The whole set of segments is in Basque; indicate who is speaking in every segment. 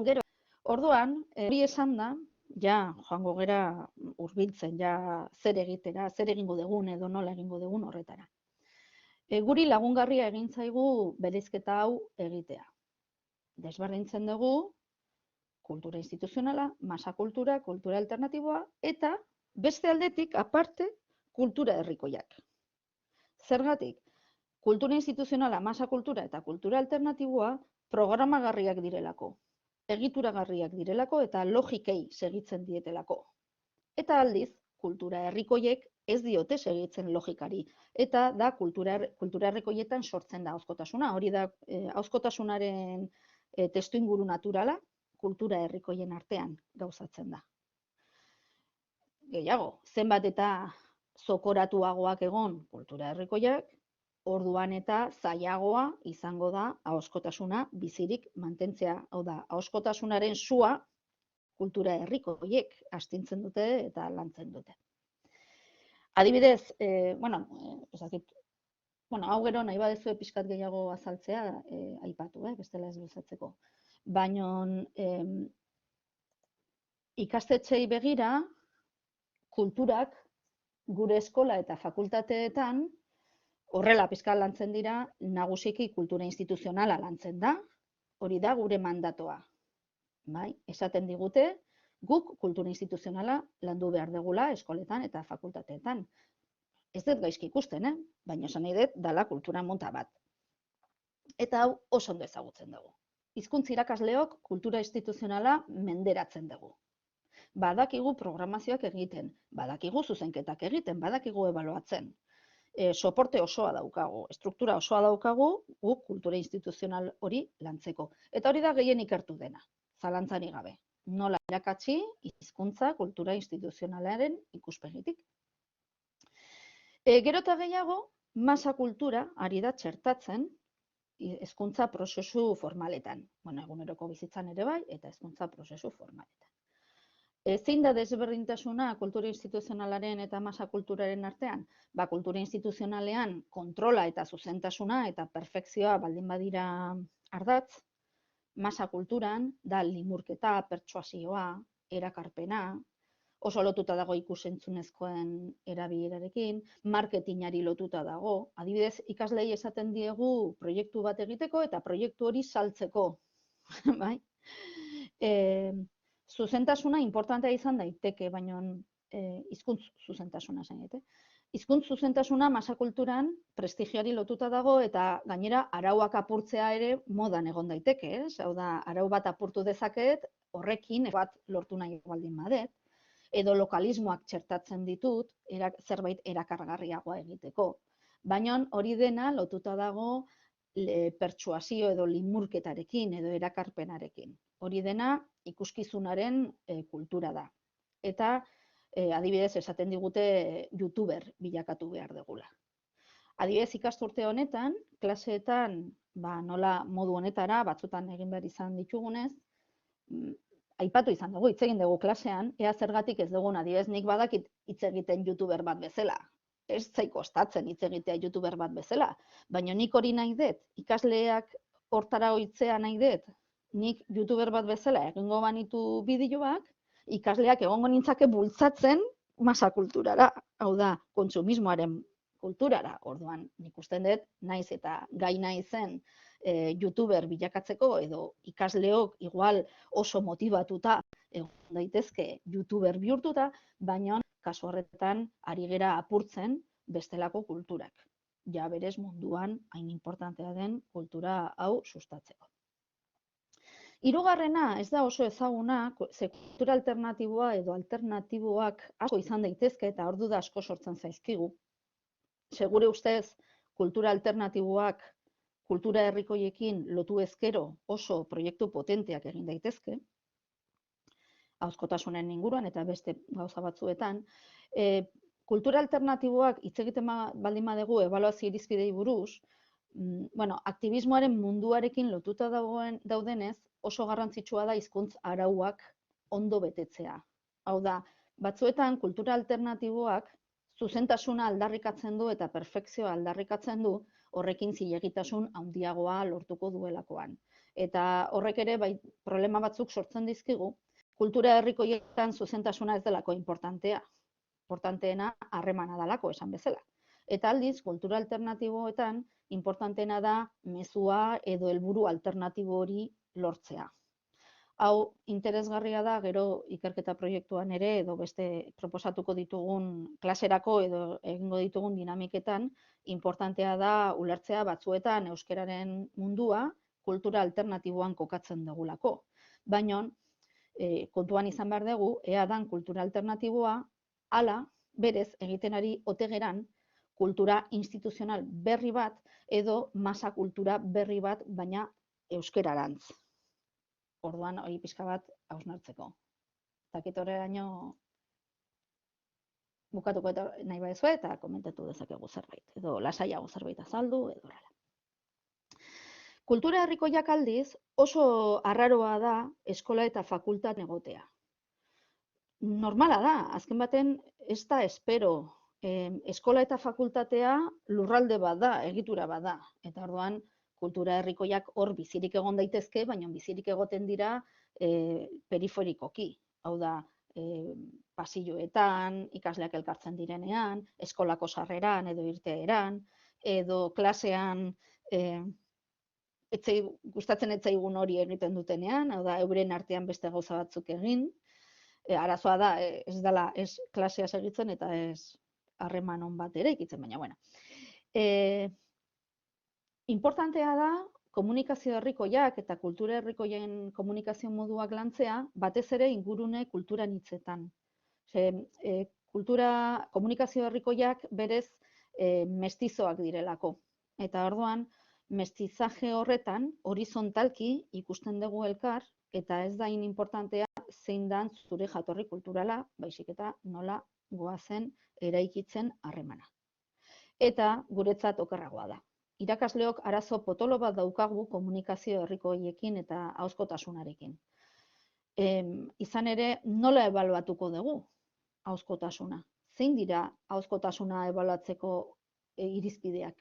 Speaker 1: gero, orduan, hori esan da, ja, joango gera hurbiltzen, ja, zer egitera, zer egingo dugun edo nola egingo dugun horretara. Guri lagungarria egin zaigu bereizketa hau egitea. Desberdintzen dugu kultura instituzionala, masa kultura, kultura alternatiboa, eta beste aldetik, aparte, kultura herrikoiak. Zergatik, kultura instituzionala, masa kultura eta kultura alternatiboa programagarriak direlako, egituragarriak direlako eta logikei segitzen dietelako. Eta aldiz, kultura herrikoiek ez diote segitzen logikari, eta da kultura herrikoietan sortzen da ahozkotasuna. Hori da ahozkotasunaren testuinguru naturala, kultura herrikoien artean gauzatzen da. Gehiago, zenbat eta zokoratuagoak egon kultura herrikoiak, orduan eta zailagoa izango da ahozkotasuna bizirik mantentzea. Hau da, ahozkotasunaren sua kultura herrikoiek astintzen dute eta lantzen dute. Adibidez, hau gero nahi badezu pixkat gehiago azaltzea aipatu, bestela ez luzatzeko. Baina ikastetxeei begira, kulturak gure eskola eta fakultateetan horrela pixkat lantzen dira, nagusiki kultura instituzionala lantzen da, hori da gure mandatoa. Bai, esaten digute, guk kultura instituzionala landu behar degula eskoletan eta fakultateetan. Ez dut gaizki ikusten, baina esan nahi dut dala kultura monta bat. Eta hau oso ondo ezagutzen dugu. Hizkuntza irakasleok kultura instituzionala menderatzen dugu. Badakigu programazioak egiten, badakigu zuzenketak egiten, badakigu ebaluatzen. Soporte osoa daukagu, struktura osoa daukagu guk kultura instituzional hori lantzeko. Eta hori da gehien ikertu dena, zalantzarik gabe. Nola irakatsi hizkuntza kultura instituzionalaren ikuspegitik. Gero eta gehiago, masa kultura ari da txertatzen hezkuntza prozesu formaletan. Eguneroko bizitzan ere bai, eta hezkuntza prozesu formaletan. Zein da desberdintasuna kultura instituzionalaren eta masa kulturaren artean? Kultura instituzionalean kontrola eta zuzentasuna eta perfekzioa baldin badira ardatz, masa kulturan da limurketa, pertsuasioa, erakarpena, oso lotuta dago ikus-entzunezkoen erabilerarekin, marketingari lotuta dago. Adibidez, ikaslei esaten diegu proiektu bat egiteko eta proiektu hori saltzeko. Bai? Zuzentasuna importantea izan daiteke, baina hizkuntz zuzentasuna zen. Hizkuntz zuzentasuna masa kulturan prestigioari lotuta dago eta gainera arauak apurtzea ere modan egon daiteke. Hau da, arau bat apurtu dezaket, horrekin bat lortu nahi baldin badet, edo lokalismoak txertatzen ditut, zerbait erakargarriagoa egiteko. Baina hori dena lotuta dago pertsuasio edo limurketarekin edo erakarpenarekin. Hori dena ikuskizunaren kultura da. Eta adibidez esaten digute youtuber bilakatu behar degula. Adibidez ikasturte honetan, klaseetan nola modu honetara, batzutan egin behar izan ditugunez, aipatu izan dugu, hitz egin dugu klasean, ea zergatik ez dugun, adibidez nik badakit hitz egiten youtuber bat bezala. Ez zait kostatzen hitz egitea youtuber bat bezala, baina nik hori nahi dut, ikasleak hortara ohitzea nahi dut, nik youtuber bat bezala egingo banitu bideoak, ikasleak egongo nintzake bultzatzen masa kulturara, hau da, kontsumismoaren kulturara. Orduan, nik usten dut, naiz eta gai naizen youtuber bilakatzeko edo ikasleok igual oso motibatuta egon daitezke youtuber bihurtuta, baina kasu horretan ari gera apurtzen bestelako kulturak. Ja berez munduan hain importantea den kultura hau sustatzeko. Hirugarrena, ez da oso ezaguna, ze kultura alternatiboa edo alternatiboak asko izan daitezke eta ordu da asko sortzen zaizkigu. Segure ustez, kultura alternatiboak kultura herrikoiekin lotu ezkero oso proiektu potenteak egin daitezke, ahozkotasunen inguruan eta beste gauza batzuetan. Kultura alternatiboak hitz egiten baldin badugu ebaluazio irizpidei buruz, aktibismoaren munduarekin lotuta daudenez, oso garrantzitsua da hizkuntz arauak ondo betetzea. Hau da, batzuetan kultura alternatiboak zuzentasuna aldarrikatzen du eta perfekzioa aldarrikatzen du, horrekin zilegitasun handiagoa lortuko duelakoan. Eta horrek ere bai problema batzuk sortzen dizkigu, kultura herrikoietan zuzentasuna ez delako importantea. Importanteena harremana dalako, esan bezala. Eta aldiz, kultura alternatiboetan, importanteena da mezua edo helburu alternatibo hori lortzea. Hau interesgarria da, gero ikerketa proiektuan ere, edo beste proposatuko ditugun klaserako edo egingo ditugun dinamiketan, importantea da ulertzea batzuetan euskararen mundua kultura alternatiboan kokatzen dugulako. Baina, kontuan izan behar dugu, ea dan kultura alternatiboa, hala, berez, egiten ari ote geran, kultura instituzional berri bat edo masa kultura berri bat, baina euskararantz. Orduan, hori pixka bat hausnartzeko. Dakit horreraino bukatuko eta nahi baduzue eta komentatu dezakegu zerbait. Edo lasaiago zerbait azaldu, edo lala. Kultura herrikoiak aldiz oso arraroa da eskola eta fakultat egotea. Normala da, azken baten ez da espero. Eskola eta fakultatea lurralde bat da, egitura bat da. Eta orduan, kultura herrikoiak hor bizirik egon daitezke, baina bizirik egoten dira periferikoki. Hau da, pasilloetan, ikasleak elkartzen direnean, eskolako sarreran edo irteeran, edo klasean gustatzen ez zaigun hori egiten dutenean, hau da, euren artean beste gauza batzuk egin. Arazoa da, ez dela, ez klasea segitzen eta ez harreman on bat ere ikitzen, baina, bueno. Importantea da, komunikazio herrikoiak eta kultura herrikoien komunikazio moduak lantzea, batez ere ingurune kulturan hitzetan. Komunikazio herrikoiak berez mestizoak direlako. Eta orduan, mestizaje horretan, horizontalki ikusten dugu elkar, eta ez da importantea zein dan zure jatorri kulturala, baizik eta nola goazen eraikitzen harremana. Eta guretzat okerragoa da. Irakasleok arazo potolo bat daukagu komunikazio herrikoiekin eta ahozkotasunarekin. Izan ere, nola ebaluatuko dugu ahozkotasuna? Zein dira ahozkotasuna ebaluatzeko irizpideak?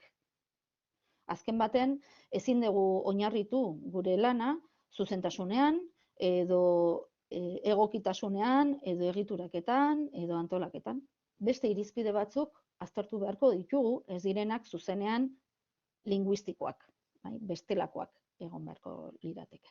Speaker 1: Azken baten, ezin dugu oinarritu gure lana zuzentasunean, edo egokitasunean, edo egituraketan, edo antolaketan. Beste irizpide batzuk aztertu beharko ditugu, ez direnak zuzenean linguistikoak, bestelakoak egon beharko lirateke.